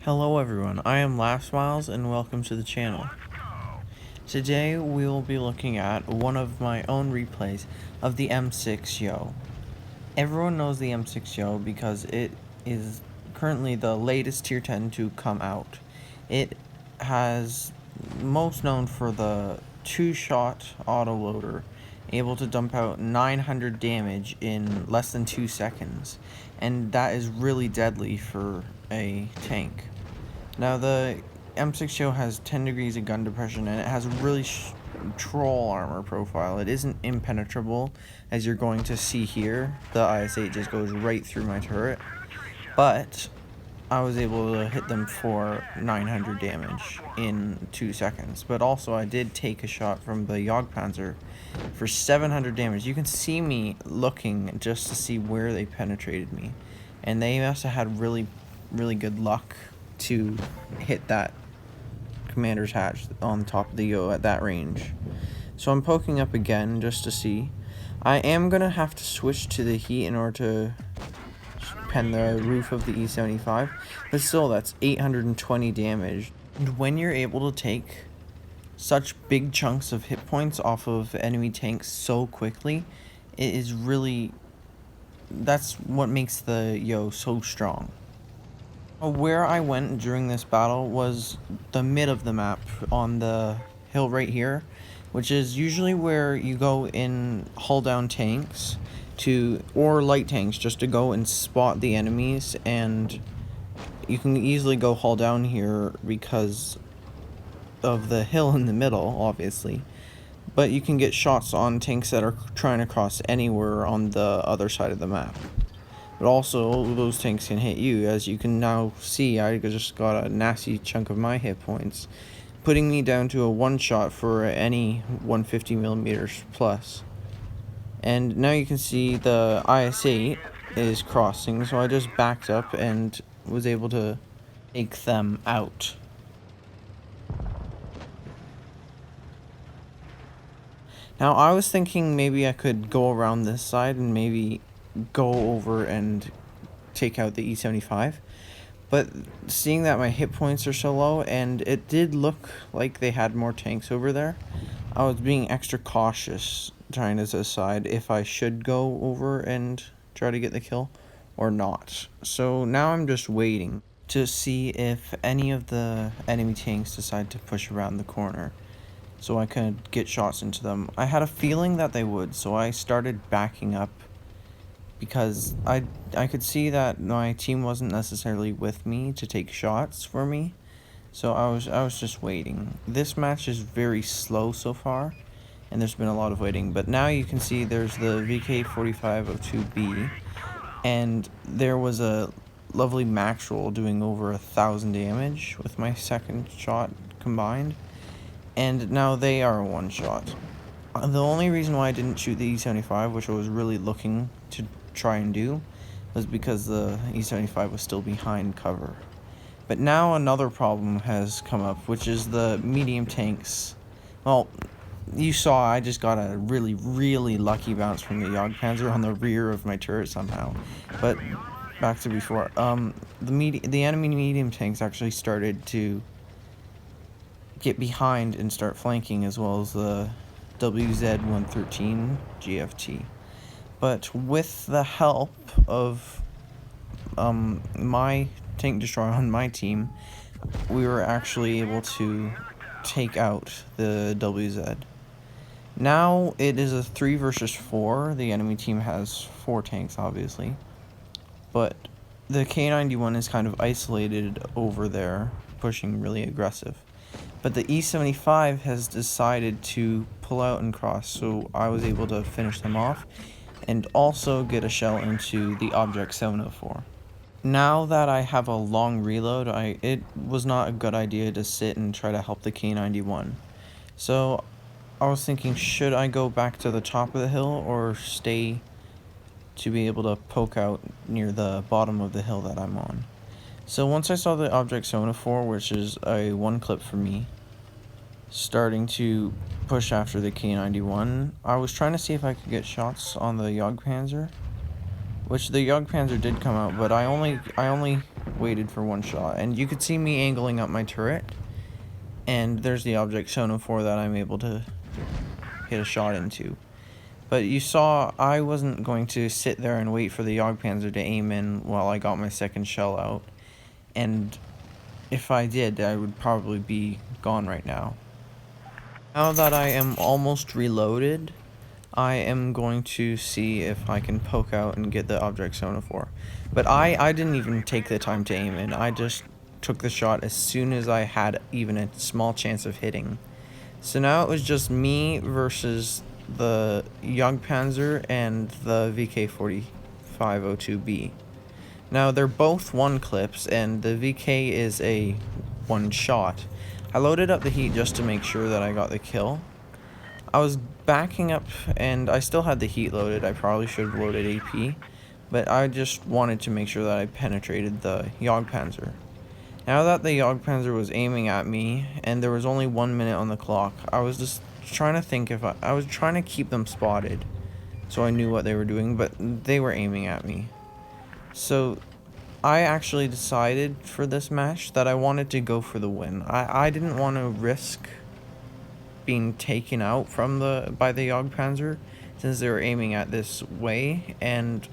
Hello everyone, I am LaughSmiles and welcome to the channel. Today we will be looking at one of my own replays of the M-6-Yoh. Everyone knows the M-6-Yoh because it is currently the latest tier 10 to come out. It has most known for the 2-shot autoloader, able to dump out 900 damage in less than 2 seconds, and that is really deadly for a tank. Now the M-6-Yoh has 10 degrees of gun depression, and it has a really troll armor profile. It isn't impenetrable, as you're going to see here. The IS-8 just goes right through my turret, but I was able to hit them for 900 damage in 2 seconds. But also I did take a shot from the Jagdpanzer for 700 damage. You can see me looking just to see where they penetrated me, and they must have had really good luck to hit that commander's hatch on top of the Yoh at that range. So I'm poking up again just to see. I am gonna have to switch to the heat in order to pen the roof of the E75, but still, that's 820 damage. And when you're able to take such big chunks of hit points off of enemy tanks so quickly, it is really, that's what makes the Yoh so strong. Where I went during this battle was the mid of the map on the hill right here, which is usually where you go in hull down tanks or light tanks just to go and spot the enemies, and you can easily go hull down here because of the hill in the middle, obviously, but you can get shots on tanks that are trying to cross anywhere on the other side of the map. But also, those tanks can hit you. As you can now see, I just got a nasty chunk of my hit points, putting me down to a one-shot for any 150mm plus. And now you can see the IS-8 is crossing, so I just backed up and was able to take them out. Now, I was thinking maybe I could go around this side and maybe go over and take out the E75, but seeing that my hit points are so low, and it did look like they had more tanks over there, I was being extra cautious trying to decide if I should go over and try to get the kill or not. So now I'm just waiting to see if any of the enemy tanks decide to push around the corner so I could get shots into them. I had a feeling that they would, so I started backing up because I could see that my team wasn't necessarily with me to take shots for me, so I was just waiting. This match is very slow so far, and there's been a lot of waiting, but now you can see there's the VK4502B, and there was a lovely max roll doing over 1,000 damage with my second shot combined, and now they are a one-shot. The only reason why I didn't shoot the E75, which I was really looking to try and do, was because the E75 was still behind cover. But now another problem has come up, which is the medium tanks. Well, you saw I just got a really lucky bounce from the Jagdpanzer on the rear of my turret somehow. But back to before, the enemy medium tanks actually started to get behind and start flanking, as well as the WZ-113 GFT. But with the help of my tank destroyer on my team, we were actually able to take out the WZ. Now it is a 3 versus 4. The enemy team has 4 tanks, obviously, but the K91 is kind of isolated over there, pushing really aggressive. But the E75 has decided to pull out and cross, so I was able to finish them off and also get a shell into the Object 704. Now that I have a long reload, it was not a good idea to sit and try to help the K91. So I was thinking, should I go back to the top of the hill or stay to be able to poke out near the bottom of the hill that I'm on? So once I saw the Object 704, which is a 1 clip for me, starting to push after the K91, I was trying to see if I could get shots on the Jagdpanzer, which the Jagdpanzer did come out, but I only waited for one shot, and you could see me angling up my turret, and there's the object sonophore that I'm able to hit a shot into. But you saw I wasn't going to sit there and wait for the Jagdpanzer to aim in while I got my second shell out, and if I did, I would probably be gone right now. Now that I am almost reloaded, I am going to see if I can poke out and get the object sonophore. But I didn't even take the time to aim in. I just took the shot as soon as I had even a small chance of hitting. So now it was just me versus the Jagdpanzer and the VK-4502B. Now they're both one clips, and the VK is a one shot. I loaded up the heat just to make sure that I got the kill. I was backing up, and I still had the heat loaded. I probably should have loaded AP, but I just wanted to make sure that I penetrated the Jagdpanzer. Now that the Jagdpanzer was aiming at me, and there was only 1 minute on the clock, I was just trying to think if I was trying to keep them spotted, so I knew what they were doing, but they were aiming at me. So I actually decided for this match that I wanted to go for the win. I didn't want to risk being taken out by the Jagdpanzer since they were aiming at this way, and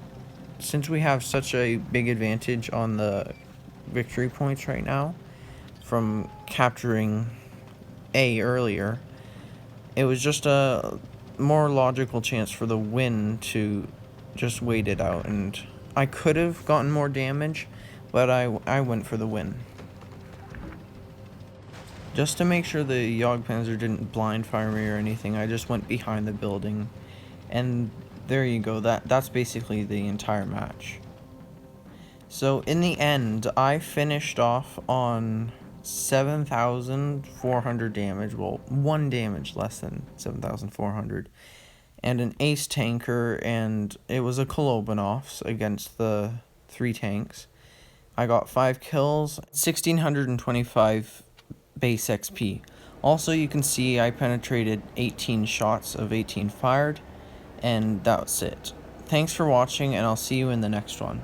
since we have such a big advantage on the victory points right now from capturing A earlier, it was just a more logical chance for the win to just wait it out, and I could have gotten more damage, but I went for the win. Just to make sure the Jagdpanzer didn't blind fire me or anything, I just went behind the building, and there you go, that's basically the entire match. So in the end, I finished off on 7,400 damage, well, 1 damage less than 7,400, and an ace tanker, and it was a Kolobanov's against the 3 tanks. I got 5 kills, 1,625 base XP. Also, you can see I penetrated 18 shots of 18 fired, and that's it. Thanks for watching, and I'll see you in the next one.